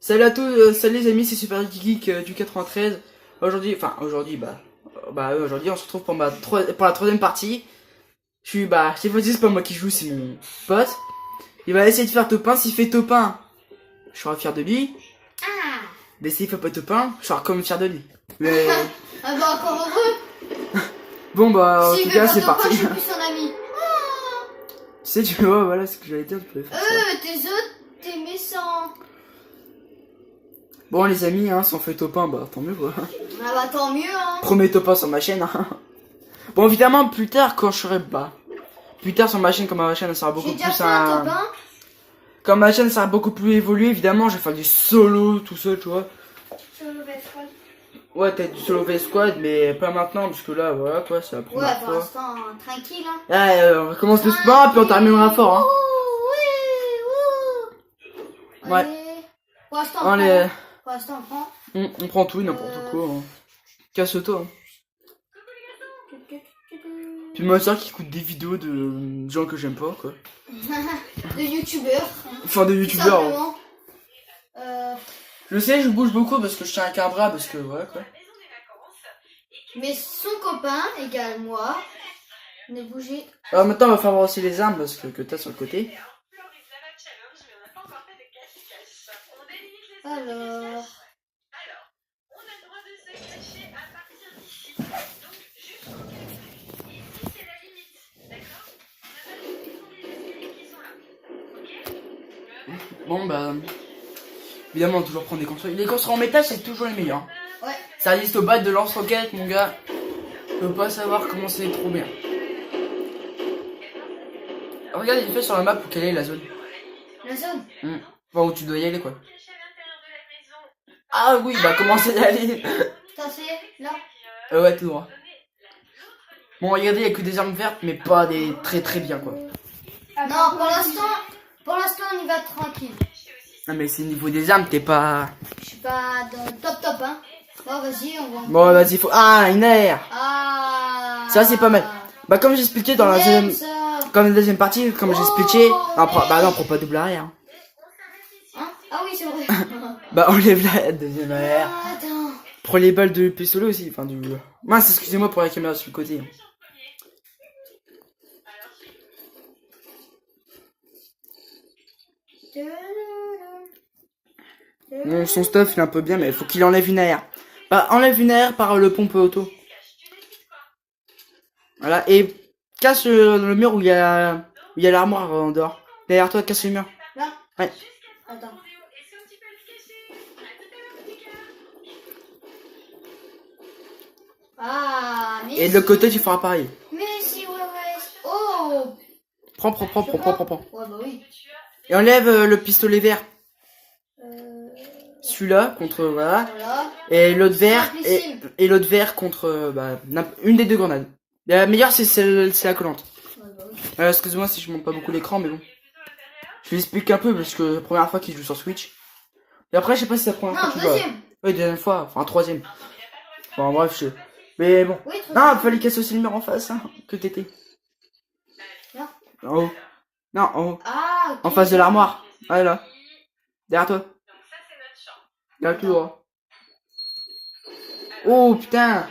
Salut à tous, salut les amis, c'est Super Geek du 93. Aujourd'hui, aujourd'hui on se retrouve pour pour la troisième partie. Cette fois-ci c'est pas moi qui joue, c'est mon pote. Il va essayer de faire top 1, s'il fait top 1, je serai fier de lui. Mais s'il fait pas top 1, je serai comme fier de lui. Mais Ah bah encore heureux. bon en S'il tout fait cas pas c'est ton pas, parti. je suis plus son ami. Tu sais, tu vois, voilà ce que j'allais dire, tu peux faire ça. Tes autres, t'es méchant. Bon les amis, hein, si on fait top 1, bah tant mieux quoi. Ah bah tant mieux hein. Premier top 1 sur ma chaîne. Hein. Bon évidemment plus tard quand je serai plus tard sur ma chaîne, comme ma chaîne elle sera beaucoup J'ai déjà plus fait un top 1. Comme ma chaîne sera beaucoup plus évoluée, évidemment je vais faire du solo tout seul, tu vois. Solo Best Squad. Ouais, peut-être du solo V Squad, mais pas maintenant parce que là voilà quoi, c'est la Ouais, première pour fois. l'instant, tranquille hein. Ouais, on commence doucement puis on terminera fort hein. Oui. Ouais. Pour l'instant, on Allez, prend. Pour l'instant, on prend. on prend tout et n'importe quoi. Hein. Casse-toi. Hein. Puis ma soeur qui écoute des vidéos de gens que j'aime pas quoi. De youtubeurs. Enfin de Tout youtubeurs. Hein. simplement. Je sais, je bouge beaucoup parce que je tiens un bras parce que voilà quoi. Mais son copain, égal moi, ne bougez. Alors maintenant on va faire voir aussi les armes parce que t'as sur le côté. Alors. Bon évidemment toujours prendre des constructeurs. Les constructeurs en métal c'est toujours les meilleurs. Ouais. Ça résiste aux balles de lance-roquette mon gars. Je peux pas savoir comment c'est trop bien. Regarde il fait sur la map où quelle est la zone. La zone. Enfin où tu dois y aller quoi. Ah oui bah commencer à y aller. Putain, c'est là. Ouais tout droit. Bon regardez il y a que des armes vertes mais pas des très bien quoi. Non, pour l'instant, on y va tranquille. Ah mais c'est niveau des armes t'es pas... Je suis pas dans le top hein. Bon, vas-y, on va. Bon vas-y faut... Ah une air. Ah. Ça c'est pas mal. Bah comme j'expliquais dans la J'aime deuxième... ça. Comme la deuxième partie, comme j'ai expliqué... Non, non, prends pas double arrière. Hein? Ah oui, c'est vrai. Bah enlève la deuxième arrière. Ah, attends. Prends les balles de pistolet aussi, enfin du... Mince, excusez-moi pour la caméra sur le côté. Bon, son stuff il est un peu bien, mais il faut qu'il enlève une arrière. Bah enlève une arrière par le pompe auto. Voilà, et casse le mur où il y a l'armoire en dehors. Derrière toi, casse le mur. Là? Ouais. Attends. Ah, mais. Et de l'autre côté, tu feras pareil. Mais si, ouais. Oh! Prends. Ouais, bah oui. Et enlève le pistolet vert. Euh, Celui-là contre voilà. Voilà. Et l'autre vert Simplissime. et l'autre vert contre une des deux grenades. La meilleure c'est la collante. Ouais, bah oui. Excuse-moi si je monte pas beaucoup l'écran mais bon. Je l'explique un peu parce que la première fois qu'il joue sur Switch. Et après je sais pas si c'est la première fois Non, qu'il joue. deuxième. Oui, deuxième fois, enfin troisième. Enfin bref, je sais. Mais bon. Oui, trop Non, il fallait casser aussi le mur en face, hein, que t'étais. Là. En haut. Non, en haut. Ah, ok. En face de l'armoire. Ouais, là. Derrière toi. Derrière tout droit. Oh putain.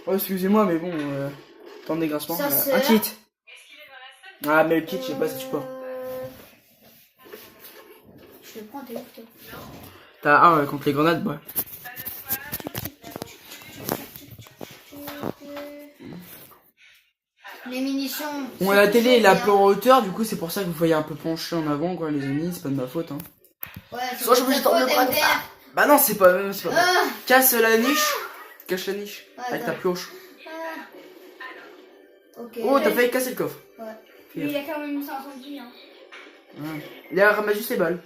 Oh, excusez-moi, mais bon. Temps de dégracement. Ça, c'est- Un kit. Ah, mais le kit, je sais pas si tu peux. Je le prends, t'es où, toi? T'as un contre les grenades, ouais. Les munitions. Bon, la télé est un peu en hauteur, du coup, c'est pour ça que vous voyez un peu penché en avant, quoi, les amis. C'est pas de ma faute, hein. Ouais, c'est Soit je me ta jette dans le faute, bras. MDR. Bah non, c'est pas vrai. Ah. Casse la niche. Cache la niche. Ouais, Avec ta attends. pioche. Ok. Oh, t'as failli casser le coffre. Ouais. Mais il a quand même 510 hein. Ouais. Il a ramassé juste les balles.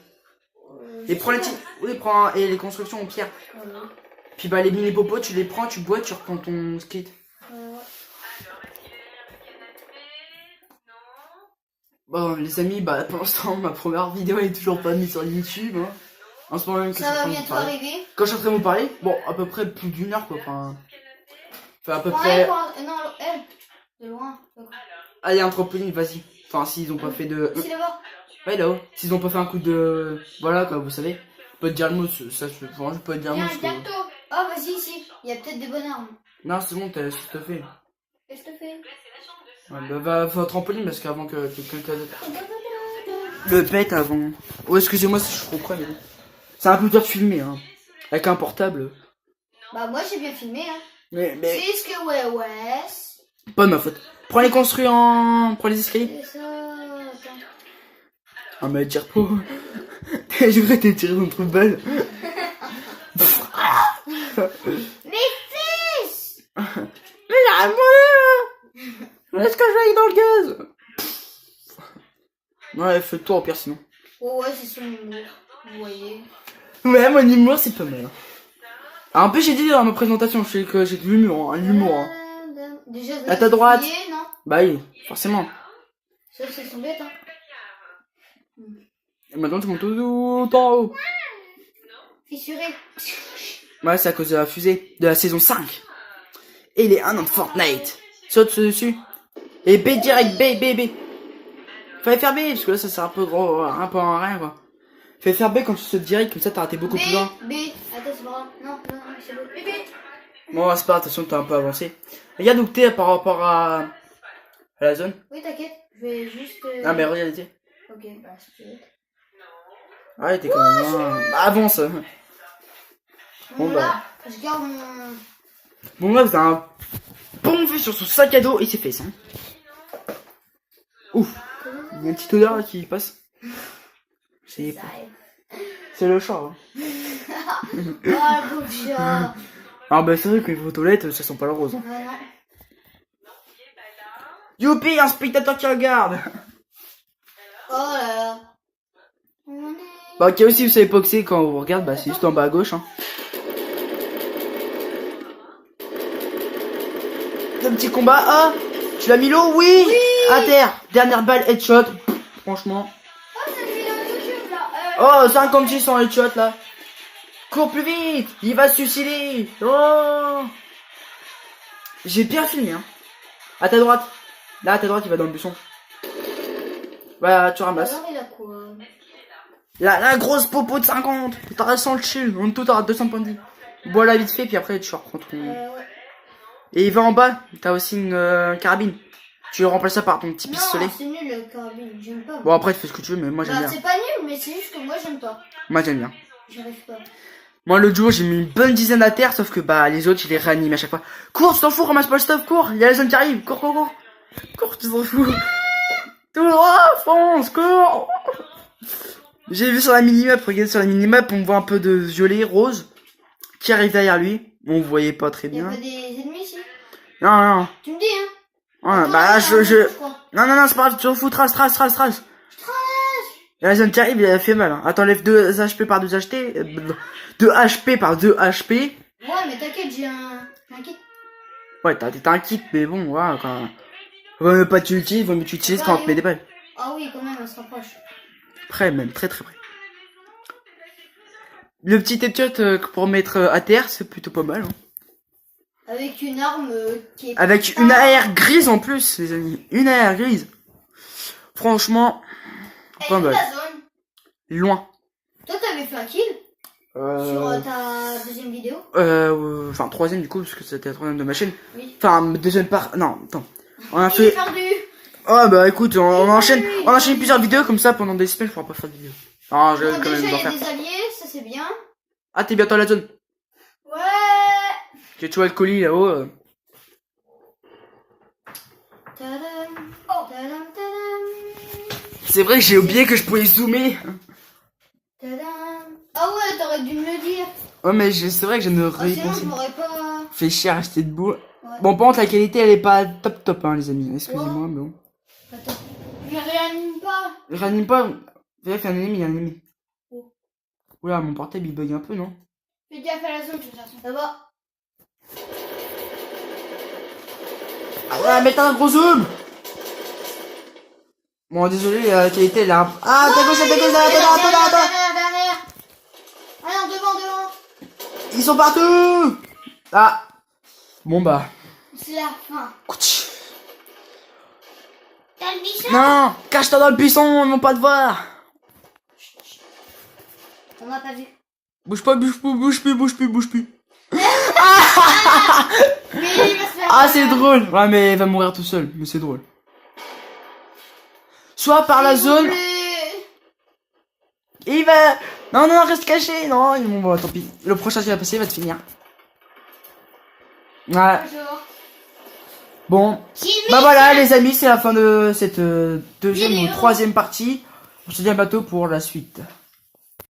Et prends les tirs. Oui, et les constructions en pierre. Voilà. Puis bah les mini popos, tu les prends, tu bois, tu reprends ton skate. Bon les amis, bah pour l'instant ma première vidéo est toujours pas mise sur YouTube. Hein. En ce moment même que je suis en Ça va train de vous bientôt parler. arriver. Quand je suis en train de vous parler, bon à peu près plus d'une heure quoi. Enfin à peu Ouais, près. non, elle. De loin. Allez un trampoline, vas-y. Enfin s'ils ont pas fait de. C'est là-bas. Ouais là-haut. S'ils ont pas fait un coup de. Voilà quoi, vous savez. peux te dire le mot, ça se enfin, je peux te dire le Il y a mot. un parce que- gâteau. Ah, vas-y, ici. Il y a peut-être des bonnes armes. Non, c'est bon, t'as tout fait. Qu'est-ce que je te fais? Ouais, bah, va au trampoline parce qu'avant que quelqu'un d'autre. Le bête avant. Oh, excusez-moi si je suis trop près, mais bon. C'est un peu dur de filmer, hein. Avec un portable. Bah, moi, j'ai bien filmé, hein. Mais C'est ce que ouais. pas de ma faute. Prends les construits en. Prends les escaliers. C'est ça. Attends. Ah, mais tire pas. Je crois que t'es tiré dans le trou de balle. Mes fils! Mais il a demandé. Est-ce que je vais aller dans le gaz? Ouais, fais le tour au pire sinon. Oh, ouais, c'est son humour. Vous voyez. Ouais, mon humour c'est pas mal. Ah, en plus, j'ai dit dans ma présentation, je sais que j'ai de l'humour, hein, l'humour. Hein. Déjà, À ta droite. fouiller, non? Bah oui, forcément. Ça, c'est son bête, hein. Et maintenant, tu montes tout en haut. Fissuré. Ouais, c'est à cause de la fusée de la saison 5. Et il est un an de Fortnite. Saute dessus. Et B direct, B. Fallait faire B, parce que là, ça sert un peu gros, un peu en rien, quoi. Fallait faire B quand tu sautes direct, comme ça, t'as raté beaucoup plus loin. B. Attends, c'est pas grave. Non, c'est bon. B. Bon, c'est pas grave, attention, t'as un peu avancé. Regarde où t'es par rapport à la zone. Oui, t'inquiète. Je vais juste. Ah, mais regarde, t'es. Ok, bah, si tu veux. Ah, t'es quand même loin. Bah, avance. Bon, Bon, bah. là, je garde mon. Bon, là, vous avez un bon vue sur son sac à dos et ses fesses. Hein. Ouf. Il y a une petite odeur là qui passe. C'est le chat. Hein. Ah, le beau chat. Ah, bah, c'est vrai que les aux toilettes, ça sent pas le rose. Hein. Ah, non. Youpi, un spectateur qui regarde. Oh là là. On est. Bah, ok, aussi, vous savez pas que c'est quand on vous regarde, bah, c'est juste en bas à gauche. Hein. Le petit combat. Ah, tu l'as mis l'eau? Oui. À terre. Dernière balle, headshot. Franchement. Oh, c'est une vidéo YouTube là. Oh, 56 en headshot là. Cours plus vite. Il va se suicider. Oh. J'ai bien filmé. Hein. À ta droite. Là, à ta droite, il va dans le buisson. Bah, tu ramasses. Alors, il a quoi? La grosse popo de 50. T'as resté le chill. En tout, t'auras 200 points de vie. Voilà, vite fait, puis après, tu reprends ton. Ouais. Et il va en bas. T'as aussi une carabine. Tu remplaces ça par ton petit pistolet. Non, c'est nul le carabine. J'aime pas. Bon, après, tu fais ce que tu veux, mais moi, j'aime Bah, bien. c'est pas nul, mais c'est juste que moi, j'aime pas. Moi, j'aime bien. J'arrive pas. Moi, l'autre jour, j'ai mis une bonne dizaine à terre, sauf que, bah, les autres, je les réanime à chaque fois. Cours, tu t'en fous, ramasse pas le stuff, cours. Il y a la zone qui arrive. Cours. Cours, tu t'en fous. Tout droit, fonce, cours. J'ai vu sur la minimap, regardez sur la minimap, on voit un peu de violet, rose, qui arrive derrière lui. On voyait pas très Y'a bien. pas des ennemis ici? Non. Tu me dis, hein? Ouais, Attends, bah, je crois. Non, c'est pas grave, tu t'en fous, trace. Et la zone qui arrive, elle fait mal. Hein. Attends, enlève 2 HP par 2 HP. 2 HP par 2 HP. Ouais, mais t'inquiète, j'ai un kit. Ouais, t'as un kit, mais bon, voilà, quand. Vaut mieux pas t'utiliser, vaut mieux t'utiliser quand on te met des balles. Ah oui, quand même, on se rapproche. Près, même, très près. Le petit headshot pour mettre à terre, c'est plutôt pas mal. Hein. Avec une arme qui est. Avec une AR grise en plus, les amis. Une AR grise. Franchement, pas mal. La zone. Loin. Toi, t'avais fait un kill sur ta deuxième vidéo? Enfin, troisième du coup, parce que c'était la troisième de ma chaîne. Oui. Enfin, deuxième part. Non, attends. On a Il est fait. perdu. Oh bah écoute, on enchaîne plusieurs vidéos comme ça pendant des semaines, je pourrai pas faire de vidéos. Ah, je vais Bon, quand déjà, même il en y a faire. des alliés, ça c'est bien. Ah, t'es bientôt à la zone. Ouais. Tu vois le colis là-haut. Tadam. Oh. Tadam, tadam. C'est vrai que j'ai oublié que je pouvais zoomer. Tadam. Ah ouais, t'aurais dû me le dire. Oh mais c'est vrai que je ne Ah, sinon, réponds je m'aurais pas. fait chier à rester debout. Ouais. Bon, par contre, la qualité elle est pas top hein, les amis. Excusez-moi, mais bon. Attends. Je réanime pas. Je réanime pas. Bref, il y a un ennemi, il y a un ennemi. Oh. Oula, mon portable il bug un peu, non? Fais gaffe à la zone, de toute façon. Ça va. Ah ouais, mais t'as un gros zoom! Bon, désolé, la qualité elle est un. Ah, t'as gauche, attends! Derrière. Ah non, devant. Ils sont partout! Ah! Bon bah. C'est la fin. Couch. T'as le bichon? Non! Cache-toi dans le buisson, ils vont pas te voir! On m'a pas vu. Bouge pas, bouge plus, bouge plus, bouge plus, bouge plus. Mais il va se faire Ah, c'est drôle. Ouais, mais il va mourir tout seul, mais c'est drôle. Soit par la zone, et il va... Non, non, reste caché. Non, bon, bon, tant pis. Le prochain qui va passer va te finir. Ouais. Bonjour. Bon. Bah voilà, les amis, c'est la fin de cette deuxième ou troisième partie. On se dit à bientôt pour la suite.